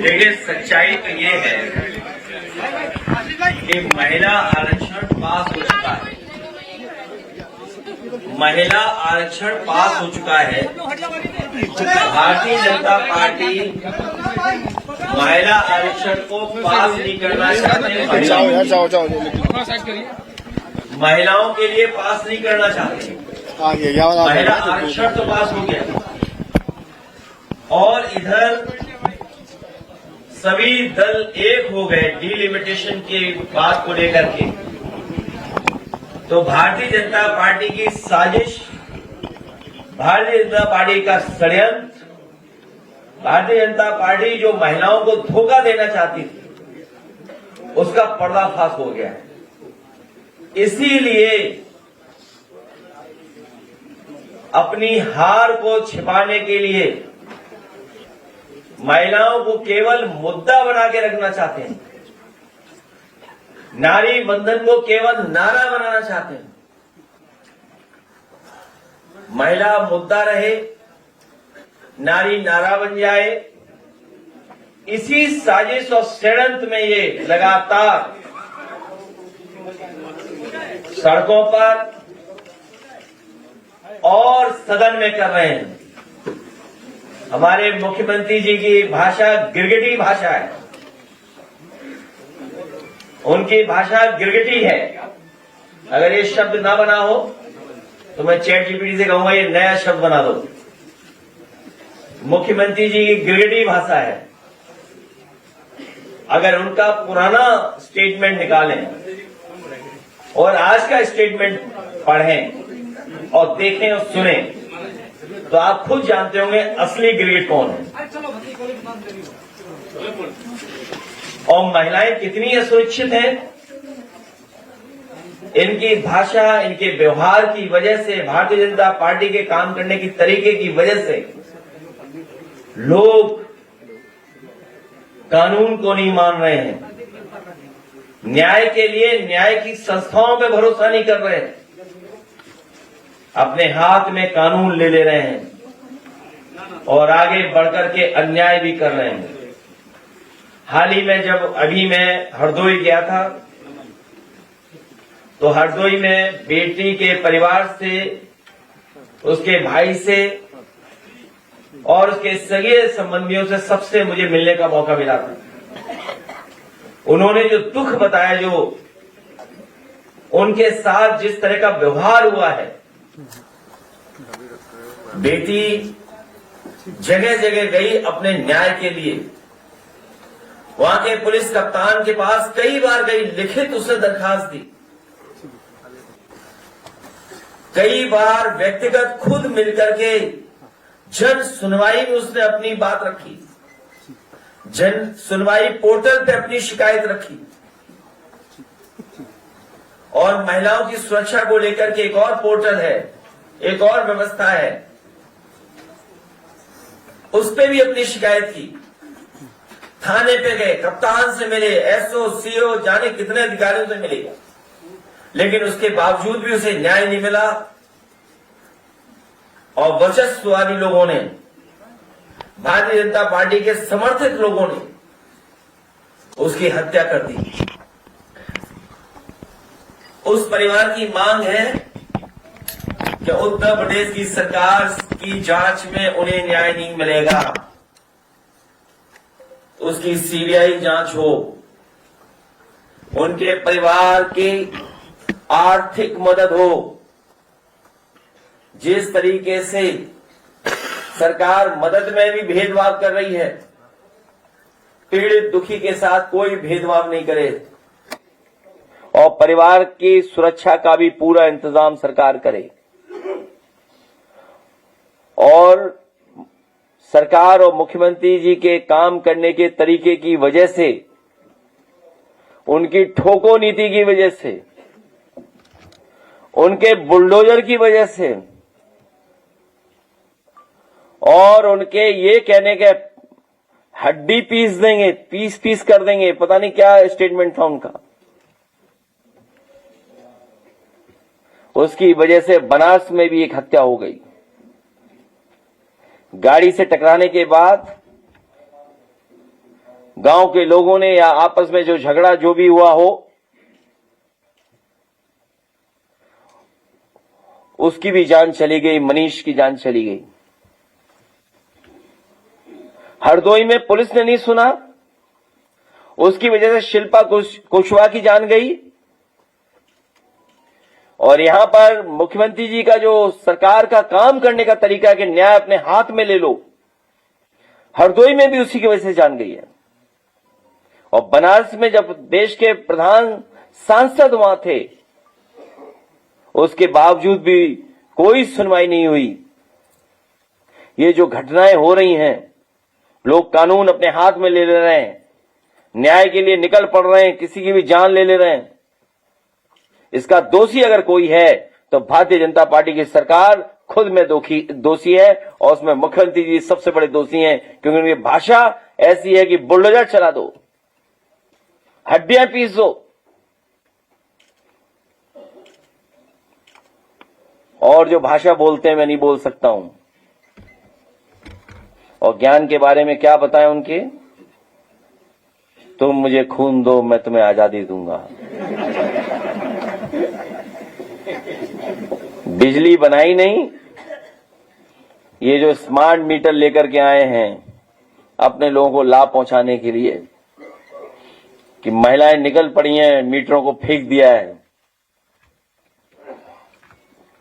देखिए, सच्चाई तो ये है कि महिला आरक्षण पास हो चुका है। महिला आरक्षण पास हो चुका है। भारतीय जनता पार्टी महिला आरक्षण को पास नहीं करना चाहते। महिलाओं के लिए पास नहीं करना चाहते। महिला आरक्षण तो पास हो गया और इधर सभी दल एक हो गए डिलिमिटेशन की बात को लेकर के। तो भारतीय जनता पार्टी की साजिश, भारतीय जनता पार्टी का षड्यंत्र, भारतीय जनता पार्टी जो महिलाओं को धोखा देना चाहती थी, उसका पर्दाफाश हो गया। इसीलिए अपनी हार को छिपाने के लिए महिलाओं को केवल मुद्दा बना के रखना चाहते हैं। नारी बंधन को केवल नारा बनाना चाहते हैं। महिला मुद्दा रहे, नारी नारा बन जाए। इसी साजिश और षड्यंत्र में ये लगातार सड़कों पर और सदन में कर रहे हैं। हमारे मुख्यमंत्री जी की भाषा गिरगिटी भाषा है। उनकी भाषा गिरगिटी है। अगर ये शब्द ना बना हो तो मैं चैट जीपीटी से कहूंगा ये नया शब्द बना दो। मुख्यमंत्री जी की गिरगिटी भाषा है। अगर उनका पुराना स्टेटमेंट निकालें और आज का स्टेटमेंट पढ़ें और देखें और सुनें तो आप खुद जानते होंगे असली गिरगिट कौन है और महिलाएं कितनी असुरक्षित हैं। इनकी भाषा, इनके व्यवहार की वजह से, भारतीय जनता पार्टी के काम करने की तरीके की वजह से लोग कानून को नहीं मान रहे हैं। न्याय के लिए न्याय की संस्थाओं पे भरोसा नहीं कर रहे हैं। अपने हाथ में कानून ले रहे हैं और आगे बढ़कर के अन्याय भी कर रहे हैं। हाल ही में जब अभी मैं हरदोई गया था तो हरदोई में बेटी के परिवार से, उसके भाई से और उसके सगे संबंधियों से सबसे मुझे मिलने का मौका मिला था। उन्होंने जो दुख बताया, जो उनके साथ जिस तरह का व्यवहार हुआ है, बेटी जगह जगह गई अपने न्याय के लिए। वहां के पुलिस कप्तान के पास कई बार गई, लिखित उसने दरखास्त दी। कई बार व्यक्तिगत खुद मिलकर के जन सुनवाई में उसने अपनी बात रखी। जन सुनवाई पोर्टल पे अपनी शिकायत रखी। और महिलाओं की सुरक्षा को लेकर के एक और पोर्टल है, एक और व्यवस्था है, उस पे भी अपनी शिकायत की। थाने पे गए, कप्तान से मिले, एसओ, सीओ, जाने कितने अधिकारियों से मिले, लेकिन उसके बावजूद भी उसे न्याय नहीं मिला। और वर्चस्ववादी लोगों ने, भारतीय जनता पार्टी के समर्थित लोगों ने उसकी हत्या कर दी। उस परिवार की मांग है कि उत्तर प्रदेश की सरकार की जांच में उन्हें न्याय नहीं मिलेगा, उसकी सीबीआई जांच हो, उनके परिवार की आर्थिक मदद हो। जिस तरीके से सरकार मदद में भी भेदभाव कर रही है, पीड़ित दुखी के साथ कोई भेदभाव नहीं करे और परिवार की सुरक्षा का भी पूरा इंतजाम सरकार करे। और सरकार और मुख्यमंत्री जी के काम करने के तरीके की वजह से, उनकी ठोको नीति की वजह से, उनके बुलडोजर की वजह से और उनके ये कहने के हड्डी पीस देंगे, पीस पीस कर देंगे, पता नहीं क्या स्टेटमेंट था उनका, उसकी वजह से बनारस में भी एक हत्या हो गई। गाड़ी से टकराने के बाद गांव के लोगों ने या आपस में जो झगड़ा जो भी हुआ हो, उसकी भी जान चली गई, मनीष की जान चली गई। हरदोई में पुलिस ने नहीं सुना, उसकी वजह से शिल्पा कुशवाहा की जान गई। और यहां पर मुख्यमंत्री जी का जो सरकार का काम करने का तरीका कि न्याय अपने हाथ में ले लो, हरदोई में भी उसी की वजह से जान गई है। और बनारस में जब देश के प्रधान सांसद वहां थे, उसके बावजूद भी कोई सुनवाई नहीं हुई। ये जो घटनाएं हो रही हैं, लोग कानून अपने हाथ में ले रहे हैं, न्याय के लिए निकल पड़ रहे हैं, किसी की भी जान ले रहे हैं। इसका दोषी अगर कोई है तो भारतीय जनता पार्टी की सरकार खुद में दोषी है, और उसमें मुख्यमंत्री जी सबसे बड़े दोषी हैं, क्योंकि उनकी भाषा ऐसी है कि बुलडोजर चला दो, हड्डियां पीस दो। और जो भाषा बोलते हैं मैं नहीं बोल सकता हूं। और ज्ञान के बारे में क्या बताएं उनके, तुम मुझे खून दो मैं तुम्हें आजादी दूंगा। बिजली बनाई नहीं, ये जो स्मार्ट मीटर लेकर के आए हैं अपने लोगों को लाभ पहुंचाने के लिए, कि महिलाएं निकल पड़ी हैं, मीटरों को फेंक दिया है।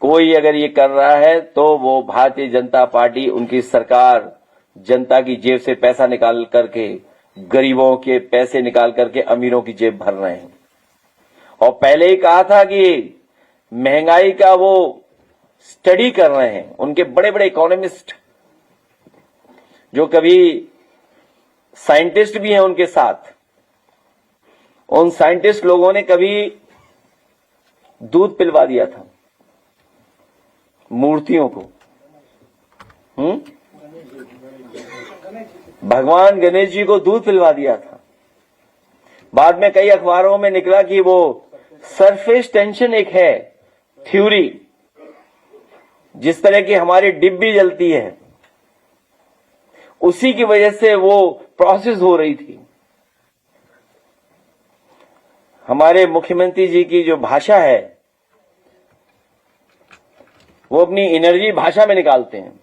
कोई अगर ये कर रहा है तो वो भारतीय जनता पार्टी, उनकी सरकार जनता की जेब से पैसा निकाल करके, गरीबों के पैसे निकाल करके अमीरों की जेब भर रहे हैं। और पहले ही कहा था कि महंगाई का वो स्टडी कर रहे हैं, उनके बड़े बड़े इकोनॉमिस्ट जो कभी साइंटिस्ट भी हैं उनके साथ, उन साइंटिस्ट लोगों ने कभी दूध पिलवा दिया था मूर्तियों को। भगवान गणेश जी को दूध पिलवा दिया था। बाद में कई अखबारों में निकला कि वो सरफेस टेंशन एक है थ्योरी, जिस तरह की हमारी डिब्बी जलती है, उसी की वजह से वो प्रोसेस हो रही थी। हमारे मुख्यमंत्री जी की जो भाषा है, वो अपनी एनर्जी भाषा में निकालते हैं,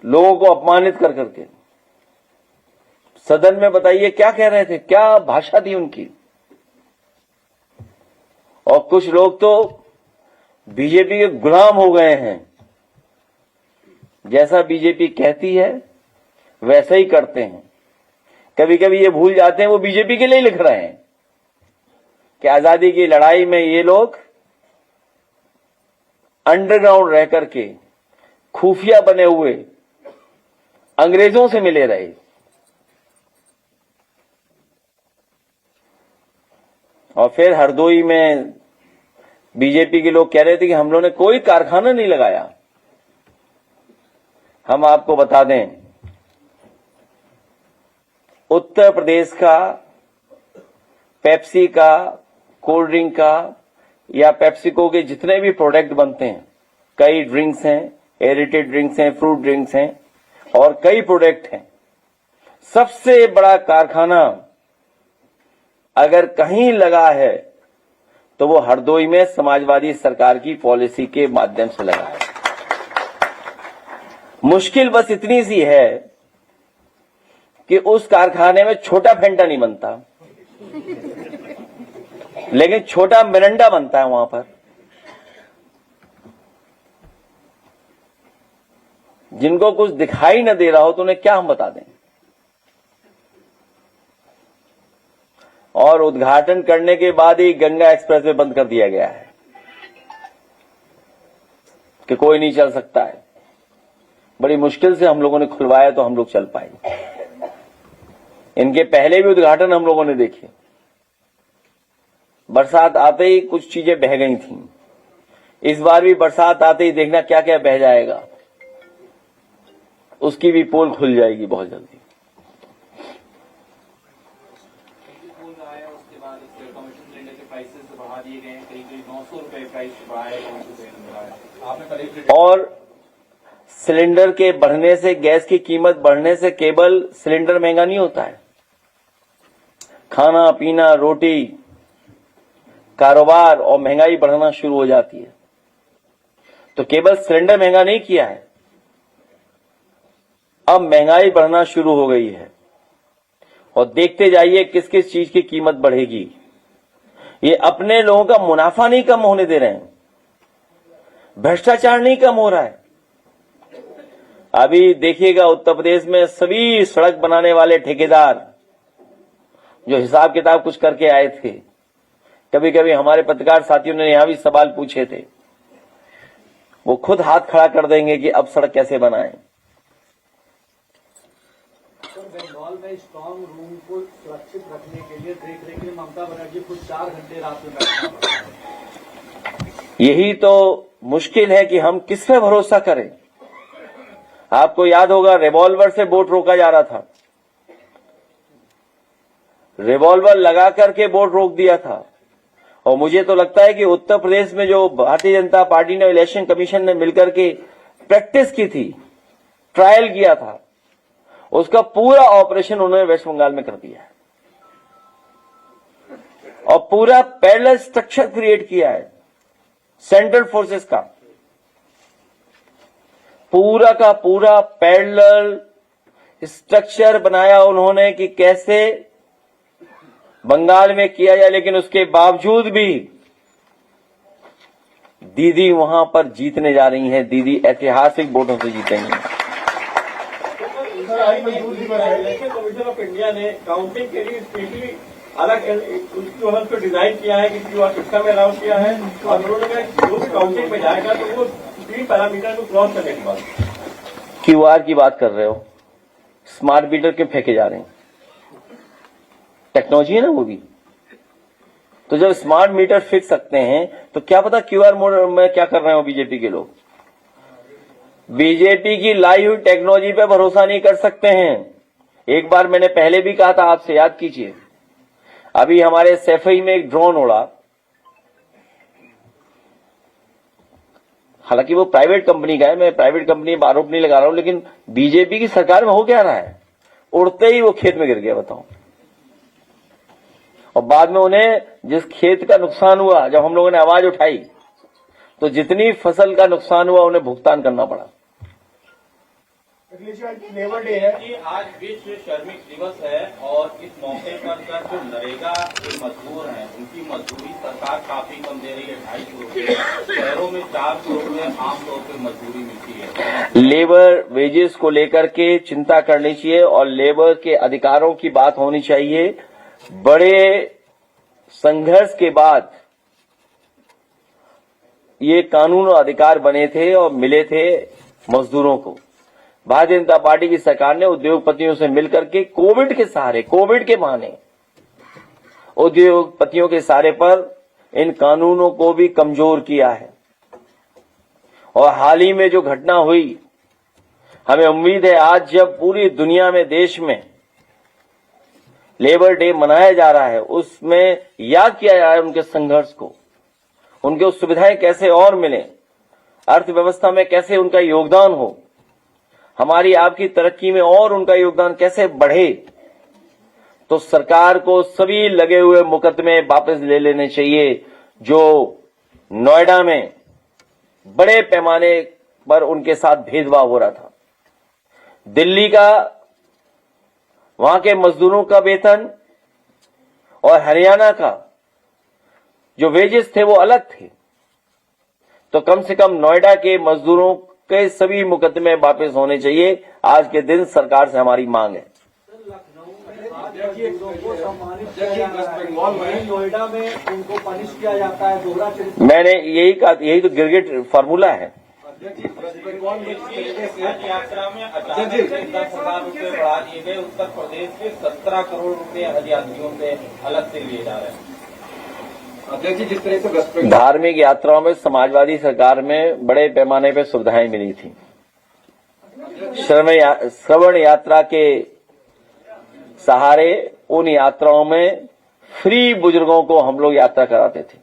लोगों को अपमानित कर करके। सदन में बताइए क्या कह रहे थे, क्या भाषा थी उनकी। और कुछ लोग तो बीजेपी के गुलाम हो गए हैं, जैसा बीजेपी कहती है वैसा ही करते हैं। कभी कभी ये भूल जाते हैं वो बीजेपी के लिए लिख रहे हैं कि आजादी की लड़ाई में ये लोग अंडरग्राउंड रह करके खुफिया बने हुए अंग्रेजों से मिले रहे। और फिर हरदोई में बीजेपी के लोग कह रहे थे कि हम लोगों ने कोई कारखाना नहीं लगाया। हम आपको बता दें, उत्तर प्रदेश का पेप्सी का, कोल्ड ड्रिंक का या पेप्सिको के जितने भी प्रोडक्ट बनते हैं, कई ड्रिंक्स हैं, एरेटेड ड्रिंक्स हैं, फ्रूट ड्रिंक्स हैं और कई प्रोडक्ट हैं, सबसे बड़ा कारखाना अगर कहीं लगा है तो वो हरदोई में समाजवादी सरकार की पॉलिसी के माध्यम से लगा है। मुश्किल बस इतनी सी है कि उस कारखाने में छोटा फेंटा नहीं बनता, लेकिन छोटा मिरंडा बनता है वहां पर। जिनको कुछ दिखाई न दे रहा हो तो उन्हें क्या हम बता दें। और उद्घाटन करने के बाद ही गंगा एक्सप्रेसवे बंद कर दिया गया है कि कोई नहीं चल सकता है। बड़ी मुश्किल से हम लोगों ने खुलवाया तो हम लोग चल पाए। इनके पहले भी उद्घाटन हम लोगों ने देखे, बरसात आते ही कुछ चीजें बह गई थीं। इस बार भी बरसात आते ही देखना क्या क्या बह जाएगा, उसकी भी पोल खुल जाएगी बहुत जल्दी। और सिलेंडर के बढ़ने से, गैस की कीमत बढ़ने से केवल सिलेंडर महंगा नहीं होता है। खाना पीना, रोटी, कारोबार और महंगाई बढ़ना शुरू हो जाती है। तो केवल सिलेंडर महंगा नहीं किया है, अब महंगाई बढ़ना शुरू हो गई है। और देखते जाइए किस किस चीज की कीमत बढ़ेगी। ये अपने लोगों का मुनाफा नहीं कम होने दे रहे हैं, भ्रष्टाचार नहीं कम हो रहा है। अभी देखिएगा उत्तर प्रदेश में सभी सड़क बनाने वाले ठेकेदार जो हिसाब किताब कुछ करके आए थे, कभी कभी हमारे पत्रकार साथियों ने यहां भी सवाल पूछे थे, वो खुद हाथ खड़ा कर देंगे कि अब सड़क कैसे बनाएं। बंगाल में स्ट्रांग रूम को सुरक्षित रखने के लिए देख रेख में ममता बनर्जी खुद 4 घंटे रात में बैठना। यही तो मुश्किल है कि हम किस पे भरोसा करें। आपको याद होगा रिवॉल्वर से वोट रोका जा रहा था, रिवॉल्वर लगा करके वोट रोक दिया था। और मुझे तो लगता है कि उत्तर प्रदेश में जो भारतीय जनता पार्टी ने, इलेक्शन कमीशन ने मिलकर के प्रैक्टिस की थी, ट्रायल किया था, उसका पूरा ऑपरेशन उन्होंने वेस्ट बंगाल में कर दिया है और पूरा पैरेलल स्ट्रक्चर क्रिएट किया है सेंट्रल फोर्सेस का, पूरा का पूरा पैरेलल स्ट्रक्चर बनाया उन्होंने कि कैसे बंगाल में किया जाए। लेकिन उसके बावजूद भी दीदी वहां पर जीतने जा रही हैं, दीदी ऐतिहासिक वोटों से जीतेंगी। इलेक्शन कमीशन ऑफ इंडिया ने काउंटिंग के लिए स्पेशली अलग उसको डिजाइन किया है कि क्यूआर सिस्टम में अलाउ किया है और उन्होंने कहा जो भी काउंटिंग में जाएगा तो वो 3 पैरामीटर को क्रॉस करने के बाद। क्यूआर की बात कर रहे हो, स्मार्ट मीटर क्यों फेंके जा रहे हैं? टेक्नोलॉजी है ना वो भी। तो जब स्मार्ट मीटर फिक्स सकते हैं तो क्या पता क्यूआर मोड में क्या कर रहे हो बीजेपी के लोग। बीजेपी की लाई हुई टेक्नोलॉजी पे भरोसा नहीं कर सकते हैं। एक बार मैंने पहले भी कहा था, आपसे याद कीजिए, अभी हमारे सैफई में एक ड्रोन उड़ा, हालांकि वो प्राइवेट कंपनी का है, मैं प्राइवेट कंपनी पर आरोप नहीं लगा रहा हूं, लेकिन बीजेपी की सरकार में हो क्या रहा है, उड़ते ही वो खेत में गिर गया, बताओ। और बाद में उन्हें जिस खेत का नुकसान हुआ, जब हम लोगों ने आवाज उठाई तो जितनी फसल का नुकसान हुआ उन्हें भुगतान करना पड़ा। लेबर डे है कि आज विश्व श्रमिक दिवस है और इस मौके पर जो नरेगा के मजदूर हैं उनकी मजदूरी सरकार काफी कम दे रही है, 250 रुपये, शहरों में 400 रुपये आमतौर पर मजदूरी मिलती है। लेबर वेजेस को लेकर के चिंता करनी चाहिए और लेबर के अधिकारों की बात होनी चाहिए। बड़े संघर्ष के बाद ये कानून और अधिकार बने थे और मिले थे मजदूरों को। भारतीय जनता पार्टी की सरकार ने उद्योगपतियों से मिलकर के कोविड के सहारे, कोविड के बहाने उद्योगपतियों के सहारे पर इन कानूनों को भी कमजोर किया है। और हाल ही में जो घटना हुई, हमें उम्मीद है आज जब पूरी दुनिया में, देश में लेबर डे मनाया जा रहा है, उसमें याद किया जा रहा है उनके संघर्ष को, उनके सुविधाएं कैसे और मिले, अर्थव्यवस्था में कैसे उनका योगदान हो, हमारी आपकी तरक्की में और उनका योगदान कैसे बढ़े। तो सरकार को सभी लगे हुए मुकदमे वापस ले लेने चाहिए जो नोएडा में बड़े पैमाने पर उनके साथ भेदभाव हो रहा था। दिल्ली का, वहां के मजदूरों का वेतन और हरियाणा का जो वेजेस थे वो अलग थे। तो कम से कम नोएडा के मजदूरों के सभी मुकदमे वापस होने चाहिए। आज के दिन सरकार से हमारी मांग है। नोएडा में उनको पनिश किया जाता है, दोहरा चरित्र। मैंने यही कहा, यही तो गिरगिट फार्मूला है। यात्रा में अचानक से 10,000 रुपये बढ़ा दिए गए। उत्तर प्रदेश के 17 करोड़ रुपए हज यात्रियों से अलग से लिए जा रहे हैं। अध्यक्ष जी, जिस तरह से धार्मिक यात्राओं में समाजवादी सरकार में बड़े पैमाने पर सुविधाएं मिली थी। श्रवण यात्रा के सहारे उन यात्राओं में फ्री बुजुर्गों को हम लोग यात्रा कराते थे।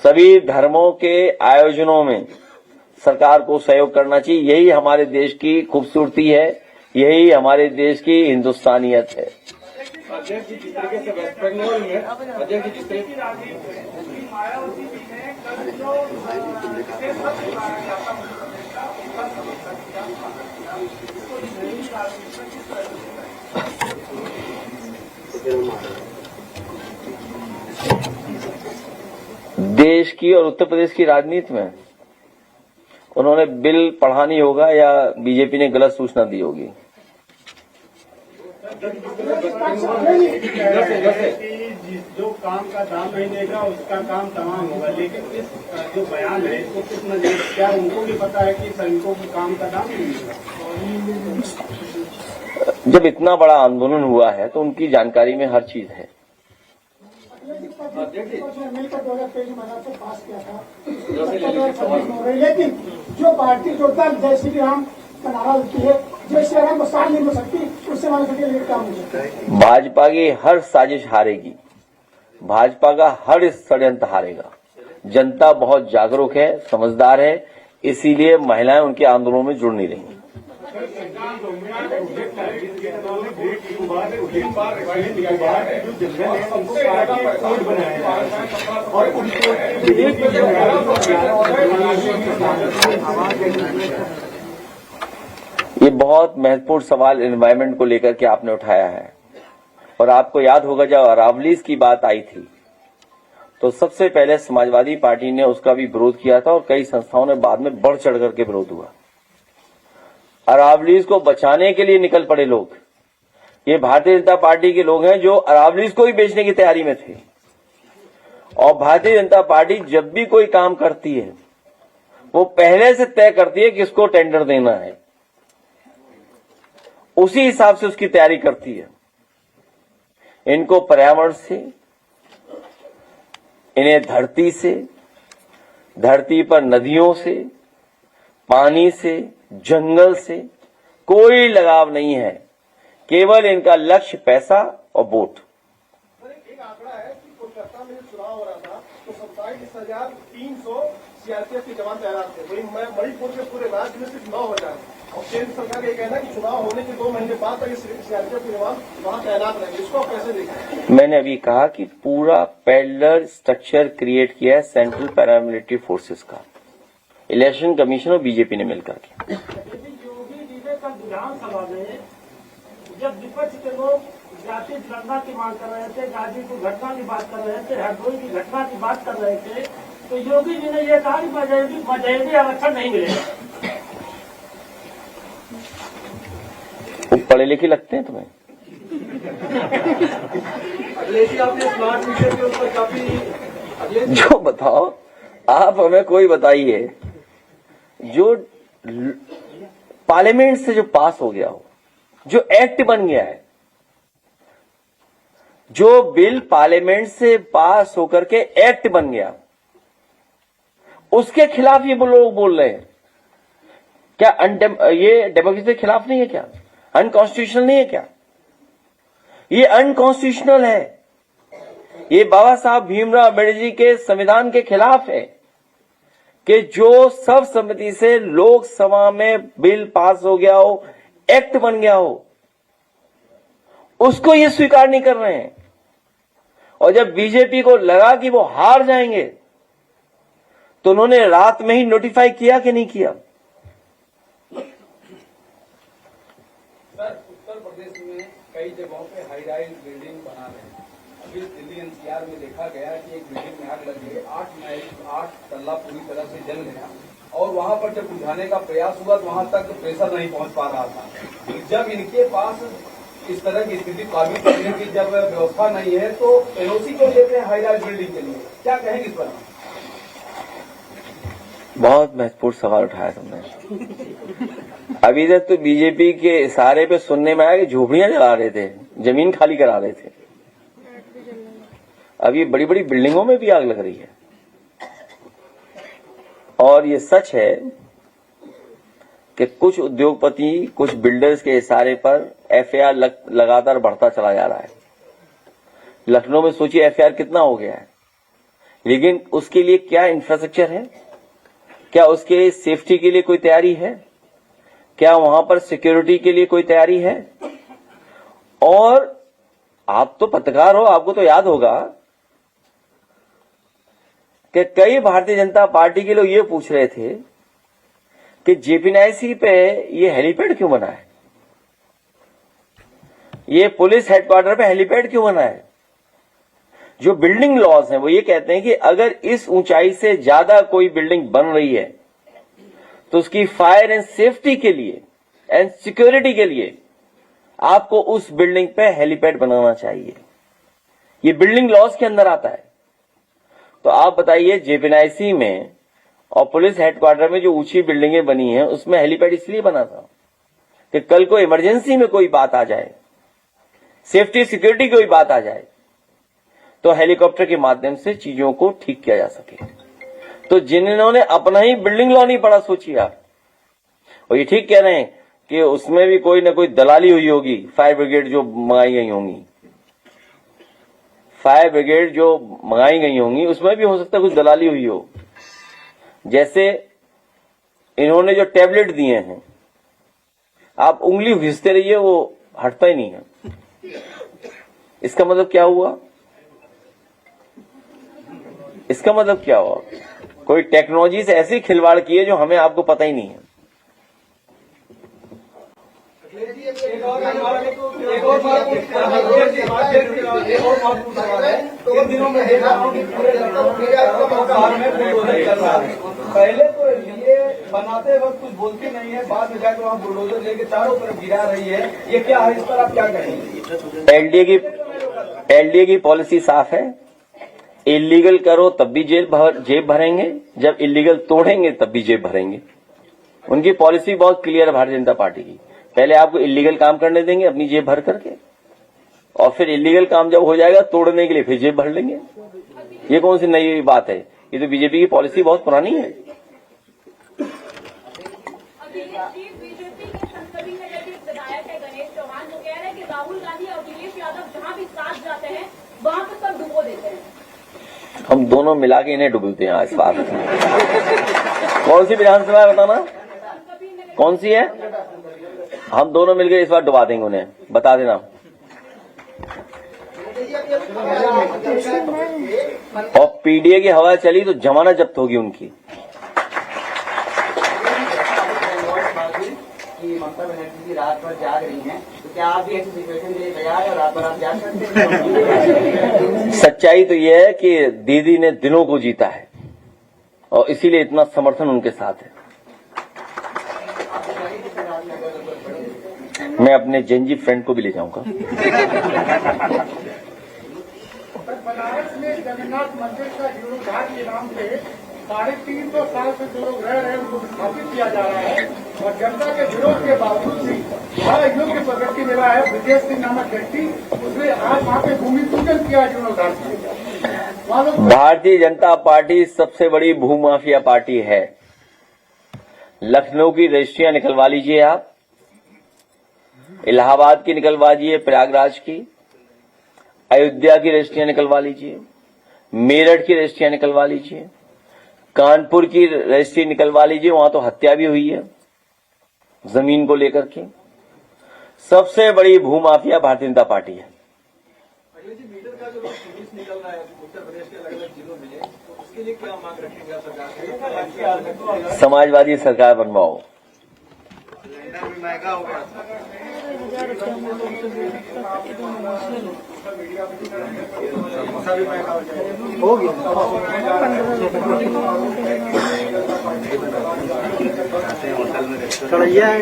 सभी धर्मों के आयोजनों में सरकार को सहयोग करना चाहिए। यही हमारे देश की खूबसूरती है, यही हमारे देश की हिंदुस्तानियत है। अध्यक्ष जी, जिस तरीके से वेस्ट बंगाल में अध्यक्ष जी जिस तरीके देश की और उत्तर प्रदेश की राजनीति में उन्होंने बिल पढ़ा नहीं होगा या बीजेपी ने गलत सूचना दी होगी। जो काम का दाम नहीं देगा उसका काम तमाम होगा, लेकिन इस जो बयान है इसको किस नजर, क्या उनको भी पता है कि श्रमिकों को काम का दाम नहीं मिलेगा? जब इतना बड़ा आंदोलन हुआ है तो उनकी जानकारी में हर चीज है। मिलकर 2023 में पास किया था, लेकिन जो पार्टी जोड़ता जय श्री राम का नारा देती है, जय श्री राम को साथ नहीं हो सकती, उससे हमारे लिए काम हो सकता है। भाजपा की हर साजिश हारेगी, भाजपा का हर षड्यंत्र हारेगा। जनता बहुत जागरूक है, समझदार है, इसीलिए महिलाएं उनके आंदोलनों में जुड़ नहीं रही। ये बहुत महत्वपूर्ण सवाल एनवायरमेंट को लेकर के आपने उठाया है। और आपको याद होगा जब अरावलीज की बात आई थी तो सबसे पहले समाजवादी पार्टी ने उसका भी विरोध किया था और कई संस्थाओं ने बाद में बढ़ चढ़ करके विरोध हुआ। अरावलीज को बचाने के लिए निकल पड़े लोग, ये भारतीय जनता पार्टी के लोग हैं जो अरावलीज को ही बेचने की तैयारी में थे। और भारतीय जनता पार्टी जब भी कोई काम करती है वो पहले से तय करती है किसको टेंडर देना है, उसी हिसाब से उसकी तैयारी करती है। इनको पर्यावरण से, इन्हें धरती से, धरती पर नदियों से, पानी से, जंगल से कोई लगाव नहीं है। केवल इनका लक्ष्य पैसा और वोट। एक आंकड़ा है कि कोलकाता में चुनाव हो रहा था तो 27,300 सीआरपीएफ के जवान तैनात थे, वही मणिपुर के पूरे राज्य में सिर्फ 9,000। और केंद्र सरकार का ये कहना है कि चुनाव होने के 2 महीने बाद तक सीआरपीएफ के जवान वहां तैनात रहेंगे, इसको आप कैसे देखें? मैंने अभी कहा कि पूरा पैरेलल स्ट्रक्चर क्रिएट किया है सेंट्रल पैरामिलिट्री फोर्सेस का, इलेक्शन कमीशन और बीजेपी ने मिलकर के। योगी जी ने कल विधानसभा में जब विपक्ष के लोग जाति गणना की मांग कर रहे थे, गाजीपुर घटना की बात कर रहे थे, हरदोई की घटना की बात कर रहे थे, तो योगी जी ने यह कहा कि मजहबी आरक्षण नहीं मिलेगा। पढ़े लिखे लगते हैं तुम्हें? आपने स्मार्ट मीटर के ऊपर काफी जो बताओ, आप हमें कोई बताइए जो पार्लियामेंट से जो पास हो गया हो, जो एक्ट बन गया है, जो बिल पार्लियामेंट से पास होकर के एक्ट बन गया, उसके खिलाफ ये लोग बोल रहे हैं। क्या ये डेमोक्रेसी के खिलाफ नहीं है? क्या अनकॉन्स्टिट्यूशनल नहीं है? क्या ये अनकॉन्स्टिट्यूशनल है? ये बाबा साहब भीमराव अम्बेडकर जी के संविधान के खिलाफ है कि जो सर्वसम्मति से लोकसभा में बिल पास हो गया हो, एक्ट बन गया हो, उसको ये स्वीकार नहीं कर रहे हैं। और जब बीजेपी को लगा कि वो हार जाएंगे तो उन्होंने रात में ही नोटिफाई किया कि नहीं किया? सर, उत्तर प्रदेश में कई जगहों पे हाई राइज बिल्डिंग बना रहे हैं। अभी दिल्ली एनसीआर में देखा गया कि एक बिल्डिंग में आग लग गई, 8 तल्ला पूरी तरह से जल गया और वहां पर जब बुझाने का प्रयास हुआ तो वहां तक प्रेशर नहीं पहुंच पा रहा था। जब इनके पास इस तरह की स्थिति काबू करने की जब व्यवस्था नहीं है तो एनओसी क्यों लेते हैं हाई राइज बिल्डिंग के लिए? क्या कहेंगे इस पर? बहुत महत्वपूर्ण सवाल उठाया तुमने। अभी तक तो बीजेपी के इशारे पे सुनने में आया कि झोपड़ियां जला रहे थे, जमीन खाली करा रहे थे। अब ये बड़ी बड़ी बिल्डिंगों में भी आग लग रही है। और ये सच है कि कुछ उद्योगपति, कुछ बिल्डर्स के इशारे पर एफआईआर लगातार बढ़ता चला जा रहा है। लखनऊ में सोचिए एफआईआर कितना हो गया है, लेकिन उसके लिए क्या इंफ्रास्ट्रक्चर है, क्या उसके सेफ्टी के लिए कोई तैयारी है? क्या वहां पर सिक्योरिटी के लिए कोई तैयारी है? और आप तो पत्रकार हो, आपको तो याद होगा कि कई भारतीय जनता पार्टी के लोग ये पूछ रहे थे कि जेपीएनआईसी पे ये हेलीपैड क्यों बना है, ये पुलिस हेडक्वार्टर पे हेलीपैड क्यों बना है। जो बिल्डिंग लॉज हैं वो ये कहते हैं कि अगर इस ऊंचाई से ज्यादा कोई बिल्डिंग बन रही है तो उसकी फायर एंड सेफ्टी के लिए एंड सिक्योरिटी के लिए आपको उस बिल्डिंग पे हेलीपैड बनाना चाहिए। ये बिल्डिंग लॉज के अंदर आता है। तो आप बताइए, जेपीएनआईसी में और पुलिस हेडक्वार्टर में जो ऊंची बिल्डिंगें बनी हैं उसमें हेलीपैड इसलिए बना था कि कल को इमरजेंसी में कोई बात आ जाए, सेफ्टी सिक्योरिटी की कोई बात आ जाए तो हेलीकॉप्टर के माध्यम से चीजों को ठीक किया जा सके। तो जिन्होंने अपना ही बिल्डिंग लॉ नहीं पढ़ा, सोचिए आप। और ये ठीक कह रहे हैं कि उसमें भी कोई ना कोई दलाली हुई होगी, फायर ब्रिगेड जो मंगाई गई होंगी, फायर ब्रिगेड जो मंगाई गई होंगी उसमें भी हो सकता है कुछ दलाली हुई हो। जैसे इन्होंने जो टैबलेट दिए हैं, आप उंगली घिसते रहिए वो हटता ही नहीं है। इसका मतलब क्या हुआ? इसका मतलब क्या हुआ? कोई टेक्नोलॉजी से ऐसी खिलवाड़ की है जो हमें आपको पता ही नहीं है। पहले तो ये बनाते वक्त कुछ बोलती नहीं है, बाद में जाकर वहाँ बुलडोजर लेके चारों तरफ गिरा रही है। ये क्या है, इस पर आप क्या कहेंगे? एलडीए की पॉलिसी साफ है, इलीगल करो तब भी जेब भरेंगे, जब इलीगल तोड़ेंगे तब भी जेब भरेंगे। उनकी पॉलिसी बहुत क्लियर है भारतीय जनता पार्टी की। पहले आपको इलीगल काम करने देंगे अपनी जेब भर करके, और फिर इलीगल काम जब हो जाएगा तोड़ने के लिए फिर जेब भर लेंगे। ये कौन सी नई बात है? ये तो बीजेपी की पॉलिसी बहुत पुरानी है। बीजेपी के संसदीय में विधायक है गणेश चौहान, जो कह रहे हैं कि राहुल गांधी और अखिलेश यादव जहां भी साथ जाते हैं वहां पर सब डुबो देते हैं। हम दोनों मिला के इन्हें डुबोते हैं। इस बात कौन सी विधानसभा है बताना, कौन सी है? हम दोनों मिलकर इस बार डुबा देंगे उन्हें, बता देना। और पीडीए की हवा चली तो जमानत जब्त होगी उनकी। ममता बनर्जी जी रात भर जाग रही हैं, तो क्या आप भी ऐसी सिचुएशन के लिए तैयार हैं और रात भर आप जाग सकते हैं? सच्चाई तो यह है कि दीदी ने दिलों को जीता है और इसीलिए इतना समर्थन उनके साथ है। मैं अपने जेनजी फ्रेंड को भी ले जाऊंगा। बनारस में जगन्नाथ मंदिर का जीर्णोद्धार के नाम से 350 साल से जो लोग रह रहे हैं उनको विस्थापित किया जा रहा है, और जनता के विरोध के बावजूद भी बड़ा योग्य प्रगति मिला है। ब्रजेश सिंह नामक व्यक्ति, उसने आज वहाँ पे भूमि पूजन किया, जीर्णोद्धार किया। भारतीय जनता पार्टी सबसे बड़ी भूमाफिया पार्टी है। लखनऊ की रजिस्ट्रियां निकलवा लीजिए आप, इलाहाबाद की निकलवा लीजिए, प्रयागराज की, अयोध्या की रजिस्ट्रियां निकलवा लीजिए, मेरठ की रजिस्ट्रियां निकलवा लीजिए, कानपुर की रजिस्ट्री निकलवा लीजिए, वहां तो हत्या भी हुई है जमीन को लेकर के। सबसे बड़ी भूमाफिया भारतीय जनता पार्टी है। मीटर का जो पुलिस निकल रहा है उत्तर प्रदेश के अलग अलग जिलों में, तो उसके लिए क्या मांग रखेंगे आप सरकार से? समाजवादी सरकार बनवाओ। महंगा हो गया। हो गया। कढ़ैया है,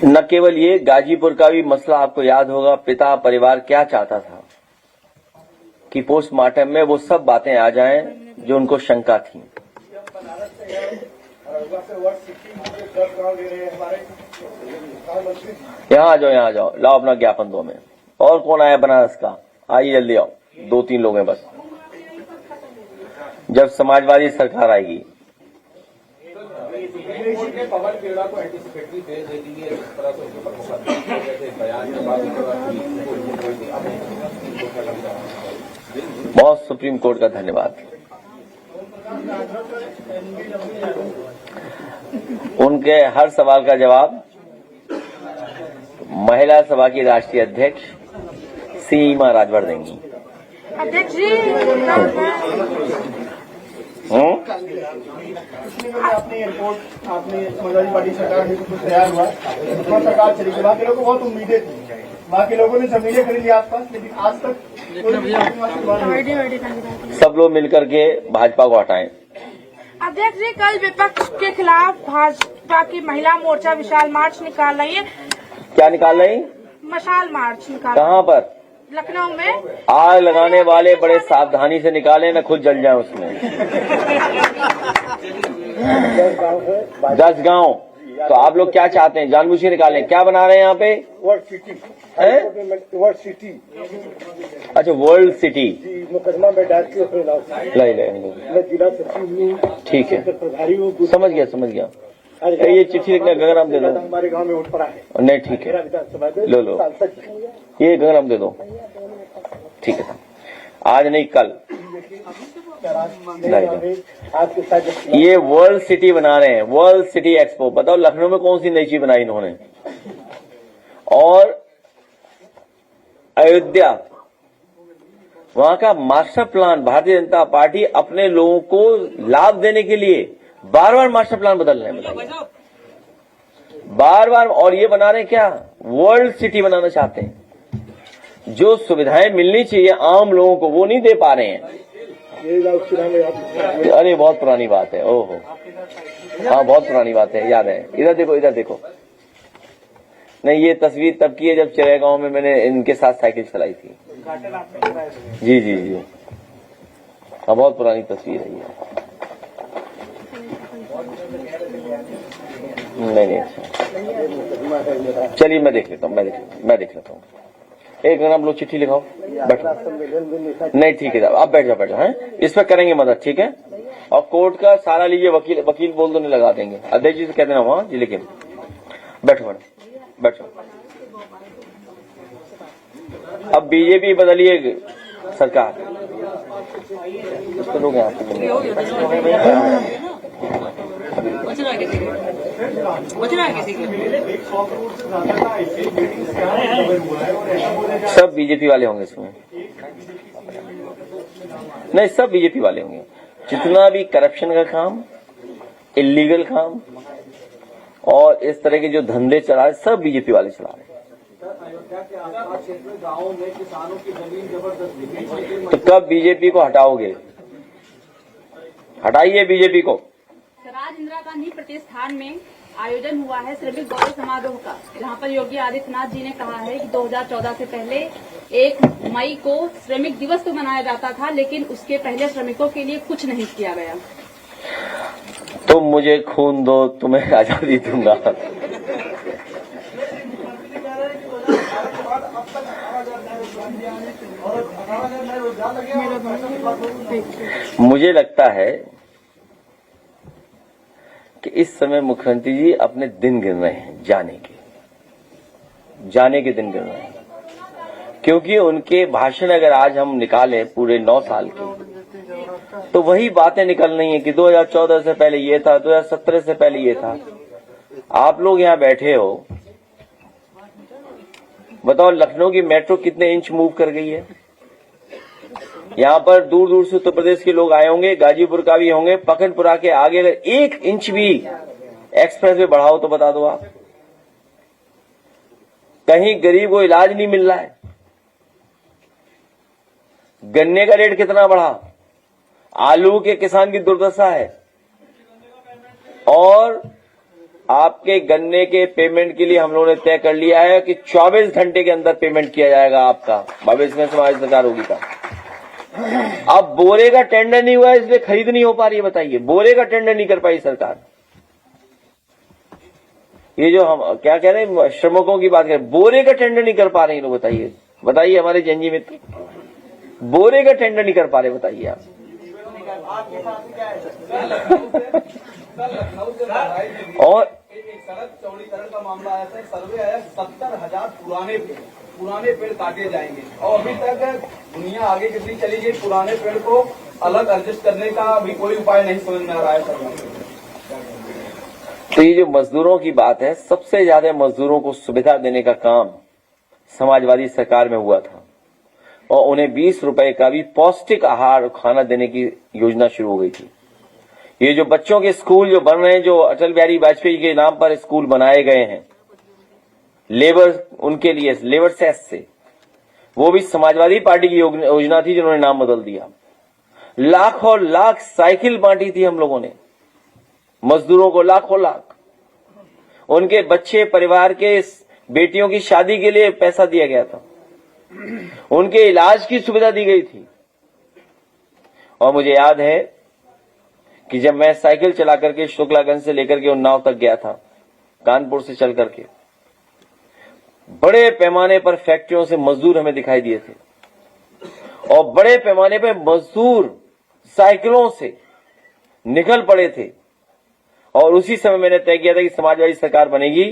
न केवल ये, गाजीपुर का भी मसला आपको याद होगा। पिता परिवार क्या चाहता था कि पोस्टमार्टम में वो सब बातें आ जाएं जो उनको शंका थी। यहाँ आ जाओ, यहाँ आ जाओ, लाओ अपना ज्ञापन दो में। और कौन आया बनारस का? आइए जल्दी आओ, 2-3 लोग हैं बस। जब समाजवादी सरकार आएगी पवन खेड़ा को एंटीसिपेटरी भेज दे दीजिए, इस तरह से उसके ऊपर मुकदमा बयान के बाद बहुत सुप्रीम कोर्ट का धन्यवाद। उनके हर सवाल का जवाब महिला सभा की राष्ट्रीय अध्यक्ष सीमा राजभर देंगी। अध्यक्ष जी, अपनी रिपोर्ट आपने समाजवादी पार्टी सरकार में कुछ तैयार हुआ, उसमें सरकार चली गई। वहाँ के लोगों को बहुत उम्मीदें थी, वहाँ के लोगों ने जमीनें खरीदी आसपास, लेकिन आज तक सब लोग मिलकर के भाजपा को हटाएं। अध्यक्ष जी, कल विपक्ष के खिलाफ भाजपा की महिला मोर्चा विशाल मार्च निकाल रही है। क्या निकाल रही? मशाल मार्च निकाल। कहाँ पर? लखनऊ में। आग लगाने वाले बड़े सावधानी से निकालें, न खुद जल जाए उसमें। 10 गांव। तो आप लोग क्या चाहते हैं? जानबूझ के निकालें? क्या बना रहे हैं यहाँ पे? World city. अच्छा, वर्ल्ड सिटी। मुकदमा में डाल के मैं जिला सचिव, ठीक है, प्रभारी हूँ। समझ गया। ये चिट्ठी लिखना गंगाराम दे दो। हमारे गांव में उठ पड़ा है। नहीं, ठीक है, लो ये गंगाराम दे दो। ठीक है, आज नहीं कल। ये वर्ल्ड सिटी बना रहे हैं, वर्ल्ड सिटी एक्सपो। बताओ लखनऊ में कौन सी नई चीज बनाई इन्होंने? और अयोध्या, वहां का master plan Bharatiya Janata party अपने लोगों को लाभ देने के लिए बार बार मास्टर प्लान बदल रहे हैं, बार बार। और ये बना रहे हैं क्या? वर्ल्ड सिटी बनाना चाहते हैं। जो सुविधाएं मिलनी चाहिए आम लोगों को वो नहीं दे पा रहे हैं। अरे बहुत पुरानी बात है। ओहो, हाँ बहुत पुरानी बात है, याद है। इधर देखो। नहीं, ये तस्वीर तब की है जब चिड़ैगांव में मैंने इनके साथ साइकिल चलाई थी। जी। हाँ, बहुत पुरानी तस्वीर है ये। नहीं, अच्छा, चलिए मैं देख लेता हूँ। एक हम लोग चिट्ठी लिखाओ, बैठो। नहीं, ठीक है, आप बैठ जाओ हैं, इस पर करेंगे मदद, ठीक है। और कोर्ट का सारा लीजिए, वकील बोल दो, नहीं लगा देंगे। अध्यक्ष जी से कह देना वहां जी, लेकिन बैठो। अब बीजेपी बदलिए सरकार, इसको लोग यहाँ सब बीजेपी वाले होंगे इसमें। नहीं, सब बीजेपी वाले होंगे। जितना भी करप्शन का काम, इलीगल काम और इस तरह के जो धंधे चला रहे, सब बीजेपी वाले चला रहे हैं। गाँव में किसानों की जमीन जबरदस्ती। तो कब बीजेपी को हटाओगे? हटाइए बीजेपी को। स्वराज इंदिरा गांधी प्रतिष्ठान में आयोजन हुआ है श्रमिक गौरव समारोह का, जहां पर योगी आदित्यनाथ जी ने कहा है कि 2014 से पहले 1 मई को श्रमिक दिवस तो मनाया जाता था, लेकिन उसके पहले श्रमिकों के लिए कुछ नहीं किया गया। तुम मुझे खून दो, तुम्हें आजादी दूंगा। मुझे लगता है कि इस समय मुख्यमंत्री जी अपने दिन गिन रहे हैं, जाने के दिन गिन रहे हैं। क्योंकि उनके भाषण अगर आज हम निकालें पूरे 9 साल के, तो वही बातें निकल रही हैं कि 2014 से पहले ये था, 2017 से पहले ये था। आप लोग यहाँ बैठे हो, बताओ लखनऊ की मेट्रो कितने इंच मूव कर गई है? यहाँ पर दूर दूर से उत्तर प्रदेश के लोग आए होंगे, गाजीपुर का भी होंगे। पखनपुरा के आगे अगर 1 इंच भी एक्सप्रेस वे बढ़ाओ तो बता दो आप, कहीं गरीब को इलाज नहीं मिल रहा है। गन्ने का रेट कितना बढ़ा, आलू के किसान की दुर्दशा है। और आपके गन्ने के पेमेंट के लिए हम लोगों ने तय कर लिया है कि 24 घंटे के अंदर पेमेंट किया जाएगा आपका, भविष्य में समाज सरकार होगी का। अब बोरे का टेंडर नहीं हुआ इसलिए खरीद नहीं हो पा रही है। बताइए, बोरे का टेंडर नहीं कर पाई सरकार। ये जो हम क्या कह रहे हैं, श्रमिकों की बात करें, बोरे का टेंडर नहीं कर पा रहे हैं लोग। बताइए हमारे जंजी मित्र, बोरे का टेंडर नहीं कर पा रहे, बताइए आप। और एक सड़क चौड़ीकरण का मामला आया था, सर्वे आया 70,000 पुराने पुराने पेड़ काटे जाएंगे और अभी तक दुनिया आगे कितनी चली गई, पुराने पेड़ को अलग एडजस्ट करने का भी कोई उपाय नहीं समझ में आ रहा है सरकार। तो ये जो मजदूरों की बात है, सबसे ज्यादा मजदूरों को सुविधा देने का काम समाजवादी सरकार में हुआ था और उन्हें 20 रुपए का भी पौष्टिक आहार खाना देने की योजना शुरू हो गई थी। ये जो बच्चों के स्कूल जो बन रहे हैं, जो अटल बिहारी वाजपेयी के नाम पर स्कूल बनाए गए हैं लेबर, उनके लिए लेबर सेस से, वो भी समाजवादी पार्टी की योजना थी जिन्होंने नाम बदल दिया। लाखों लाख साइकिल बांटी थी हम लोगों ने मजदूरों को, लाखों लाख। उनके बच्चे परिवार के बेटियों की शादी के लिए पैसा दिया गया था, उनके इलाज की सुविधा दी गई थी। और मुझे याद है कि जब मैं साइकिल चला करके शुक्लागंज से लेकर के उन्नाव तक गया था, कानपुर से चल करके, बड़े पैमाने पर फैक्ट्रियों से मजदूर हमें दिखाई दिए थे और बड़े पैमाने पर मजदूर साइकिलों से निकल पड़े थे। और उसी समय मैंने तय किया था कि समाजवादी सरकार बनेगी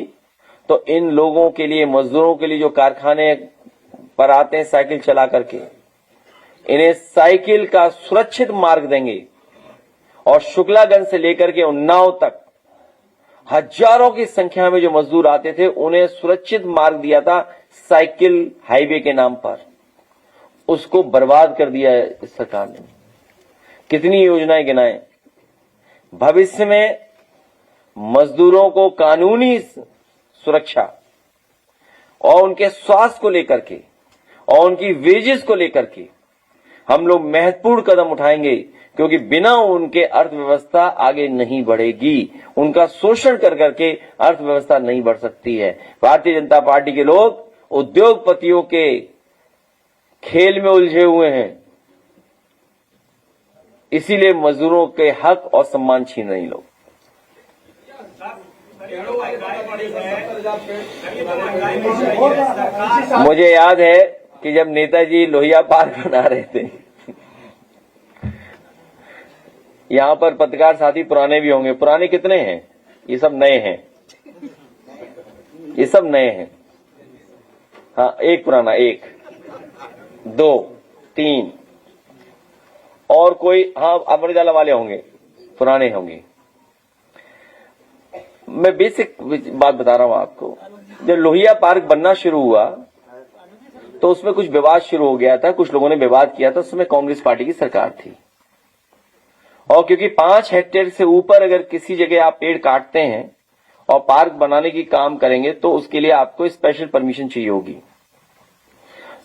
तो इन लोगों के लिए, मजदूरों के लिए जो कारखाने पर आते हैं साइकिल चला करके, इन्हें साइकिल का सुरक्षित मार्ग देंगे। और शुक्लागंज से लेकर के उन्नाव तक हजारों की संख्या में जो मजदूर आते थे उन्हें सुरक्षित मार्ग दिया था साइकिल हाईवे के नाम पर। उसको बर्बाद कर दिया है इस सरकार ने। कितनी योजनाएं गिनाएं। भविष्य में मजदूरों को कानूनी सुरक्षा और उनके स्वास्थ्य को लेकर के और उनकी वेजेस को लेकर के हम लोग महत्वपूर्ण कदम उठाएंगे, क्योंकि बिना उनके अर्थव्यवस्था आगे नहीं बढ़ेगी। उनका शोषण कर करके अर्थव्यवस्था नहीं बढ़ सकती है। भारतीय जनता पार्टी के लोग उद्योगपतियों के खेल में उलझे हुए हैं, इसीलिए मजदूरों के हक और सम्मान छीन रहे लोग। मुझे याद है कि जब नेताजी लोहिया पार्क बना रहे थे, यहां पर पत्रकार साथी पुराने भी होंगे। पुराने कितने हैं? ये सब नए हैं, ये सब नए हैं। हाँ, एक पुराना, एक, दो, तीन और कोई, हाँ अमर उजाला वाले होंगे, पुराने होंगे। मैं बेसिक बात बता रहा हूं आपको। जब लोहिया पार्क बनना शुरू हुआ तो उसमें कुछ विवाद शुरू हो गया था, कुछ लोगों ने विवाद किया था। उस समय कांग्रेस पार्टी की सरकार थी और क्योंकि 5 हेक्टेयर से ऊपर अगर किसी जगह आप पेड़ काटते हैं और पार्क बनाने की काम करेंगे तो उसके लिए आपको स्पेशल परमिशन चाहिए होगी।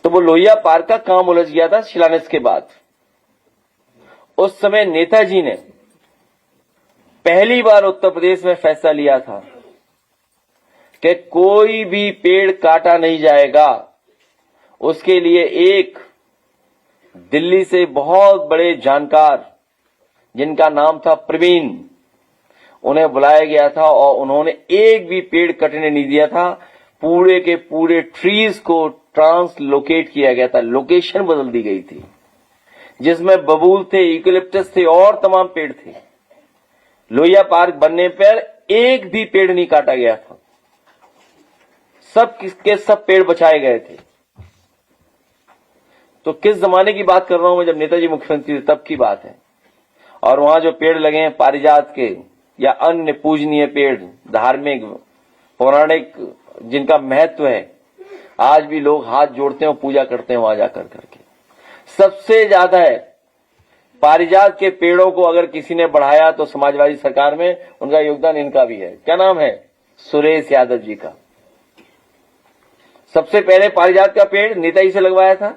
तो वो लोहिया पार्क का काम उलझ गया था शिलान्यास के बाद। उस समय नेताजी ने पहली बार उत्तर प्रदेश में फैसला लिया था कि कोई भी पेड़ काटा नहीं जाएगा। उसके लिए एक दिल्ली से बहुत बड़े जानकार जिनका नाम था प्रवीण, उन्हें बुलाया गया था और उन्होंने एक भी पेड़ कटने नहीं दिया था। पूरे के पूरे ट्रीज को ट्रांसलोकेट किया गया था, लोकेशन बदल दी गई थी, जिसमें बबूल थे, यूकेलिप्टस थे और तमाम पेड़ थे। लोहिया पार्क बनने पर एक भी पेड़ नहीं काटा गया था, सब के सब पेड़ बचाए गए थे। तो किस जमाने की बात कर रहा हूं मैं, जब नेताजी मुख्यमंत्री थे तब की बात है। और वहां जो पेड़ लगे हैं पारिजात के या अन्य पूजनीय पेड़, धार्मिक पौराणिक जिनका महत्व है, आज भी लोग हाथ जोड़ते हैं और पूजा करते हैं वहां जाकर करके। सबसे ज्यादा है पारिजात के पेड़ों को अगर किसी ने बढ़ाया तो समाजवादी सरकार में उनका योगदान इनका भी है। क्या नाम है? सुरेश यादव जी का। सबसे पहले पारिजात का पेड़ नेताजी से लगवाया था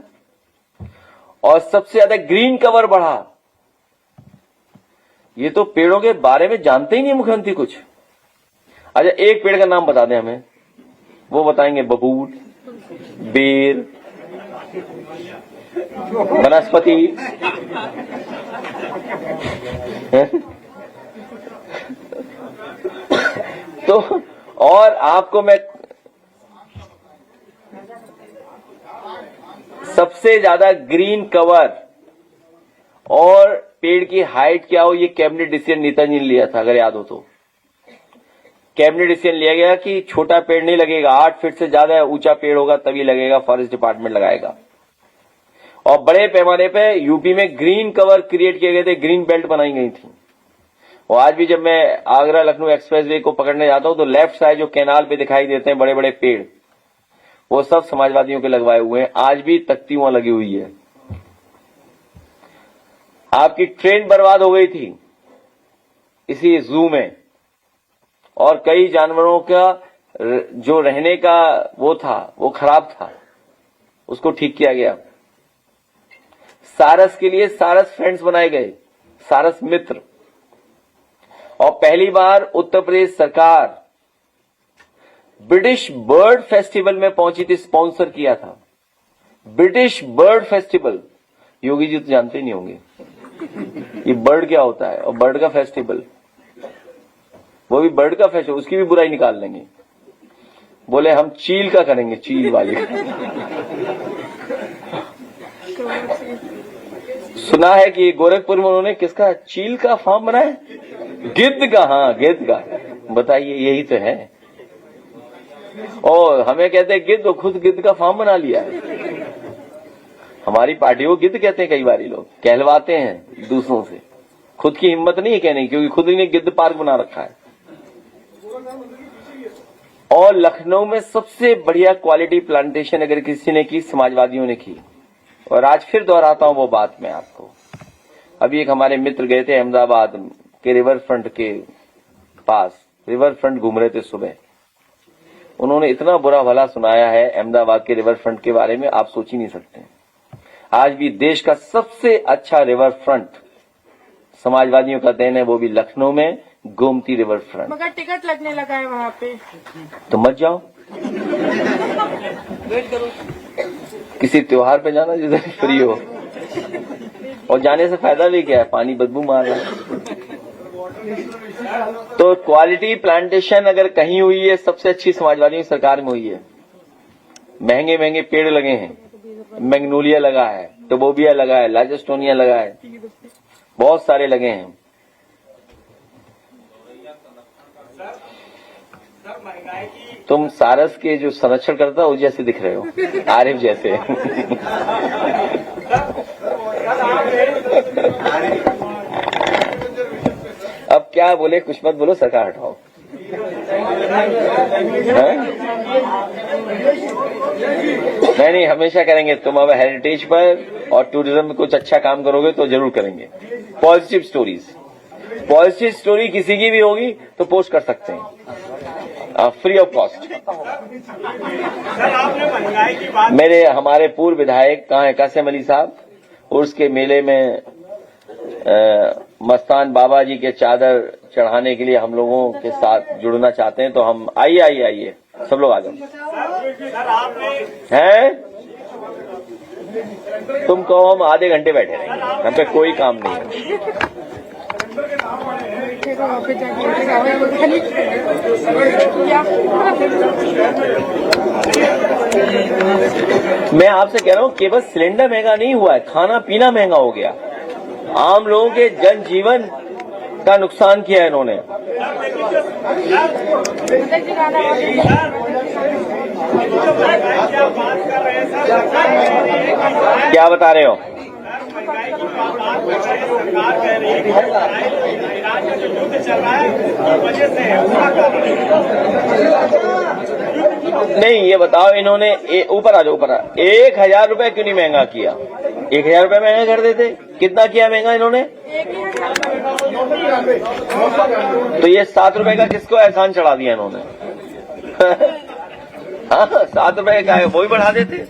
और सबसे ज्यादा ग्रीन कवर बढ़ा। ये तो पेड़ों के बारे में जानते ही नहीं मुख्यमंत्री कुछ। अच्छा, एक पेड़ का नाम बता दें हमें, वो बताएंगे बबूल, बेर, वनस्पति। तो और आपको मैं सबसे ज्यादा ग्रीन कवर और पेड़ की हाइट क्या हो, ये कैबिनेट डिसीजन नेताजी ने लिया था, अगर याद हो तो। कैबिनेट डिसीजन लिया गया कि छोटा पेड़ नहीं लगेगा, 8 फीट से ज्यादा ऊंचा पेड़ होगा तभी लगेगा, फॉरेस्ट डिपार्टमेंट लगाएगा। और बड़े पैमाने पे यूपी में ग्रीन कवर क्रिएट किए गए थे, ग्रीन बेल्ट बनाई गई थी। और आज भी जब मैं आगरा लखनऊ एक्सप्रेसवे को पकड़ने जाता हूं तो लेफ्ट साइड जो कैनाल पे दिखाई देते हैं बड़े बड़े पेड़, वो सब समाजवादियों के लगवाए हुए हैं। आज भी तख्ती वहां लगी हुई है। आपकी ट्रेन बर्बाद हो गई थी इसी जू में, और कई जानवरों का जो रहने का वो था वो खराब था, उसको ठीक किया गया। सारस के लिए सारस फ्रेंड्स बनाए गए, सारस मित्र। और पहली बार उत्तर प्रदेश सरकार ब्रिटिश बर्ड फेस्टिवल में पहुंची थी, स्पॉन्सर किया था British bird festival. Yogi ji तो जानते ही नहीं होंगे ये बर्ड क्या होता है, और बर्ड का फेस्टिवल, वो भी बर्ड का फेस्टिवल, उसकी भी बुराई निकाल लेंगे। बोले हम चील का करेंगे, चील वाली। सुना है कि गोरखपुर में उन्होंने किसका चील का फार्म बनाया, गिद्ध का। हाँ, गिद्ध का। बताइए, यही तो है। और हमें कहते हैं गिद्ध, खुद गिद्ध का फार्म बना लिया है। हमारी पार्टी को गिद्ध कहते हैं, कई बार लोग कहलवाते हैं दूसरों से, खुद की हिम्मत नहीं है कहने, क्योंकि खुद ही ने गिद्ध पार्क बना रखा है। और लखनऊ में सबसे बढ़िया क्वालिटी प्लांटेशन अगर किसी ने की, समाजवादियों ने की। और आज फिर दोहराता हूं वो बात मैं आपको। अभी एक हमारे मित्र गए थे अहमदाबाद के रिवर फ्रंट के पास, रिवर फ्रंट घूम रहे थे सुबह। उन्होंने इतना बुरा भला सुनाया है अहमदाबाद के रिवर फ्रंट के बारे में, आप सोच ही नहीं सकते। आज भी देश का सबसे अच्छा रिवर फ्रंट समाजवादियों का देन है, वो भी लखनऊ में गोमती रिवर फ्रंट। मगर टिकट लगने लगा है वहाँ पे, तो मत जाओ, किसी त्योहार पे जाना जिधर फ्री हो। और जाने से फायदा भी क्या है, पानी बदबू मार रहा है। तो क्वालिटी प्लांटेशन अगर कहीं हुई है, सबसे अच्छी समाजवादियों की सरकार में हुई है। महंगे महंगे पेड़ लगे हैं, मैग्नोलिया लगा है, टोबोबिया लगा है, लाइजोस्टोनिया लगा है, बहुत सारे लगे हैं। तुम सारस के जो संरक्षण करता हो जैसे दिख रहे हो, आरिफ जैसे। अब क्या बोले, कुछ मत बोलो, सरकार हटाओ। नहीं, हमेशा करेंगे। तुम अब हेरिटेज पर और टूरिज्म में कुछ अच्छा काम करोगे तो जरूर करेंगे। पॉजिटिव स्टोरीज, पॉजिटिव स्टोरी किसी की भी होगी तो पोस्ट कर सकते हैं फ्री ऑफ कॉस्ट। मेरे हमारे पूर्व विधायक कहाँ है, कासिम अली साहब, उर्स के मेले में मस्तान बाबा जी के चादर चढ़ाने के लिए हम लोगों के साथ जुड़ना चाहते हैं, तो हम आइए सब लोग आ जाओ। हैं तुम कहो, हम आधे घंटे बैठे रहेंगे, हम पे कोई काम नहीं है। मैं आपसे कह रहा हूँ, केवल सिलेंडर महंगा नहीं हुआ है, खाना पीना महंगा हो गया। आम लोगों के जनजीवन का नुकसान किया है इन्होंने। क्या बता रहे हो? नहीं, ये बताओ, इन्होंने ऊपर आ जाओ, ऊपर 1000 रुपए क्यों नहीं महंगा किया? 1000 रुपए महंगा कर देते। कितना किया महंगा इन्होंने? तो ये 7 रुपए का किसको एहसान चढ़ा दिया इन्होंने? हाँ, 7 रुपए का है, वो भी बढ़ा देते।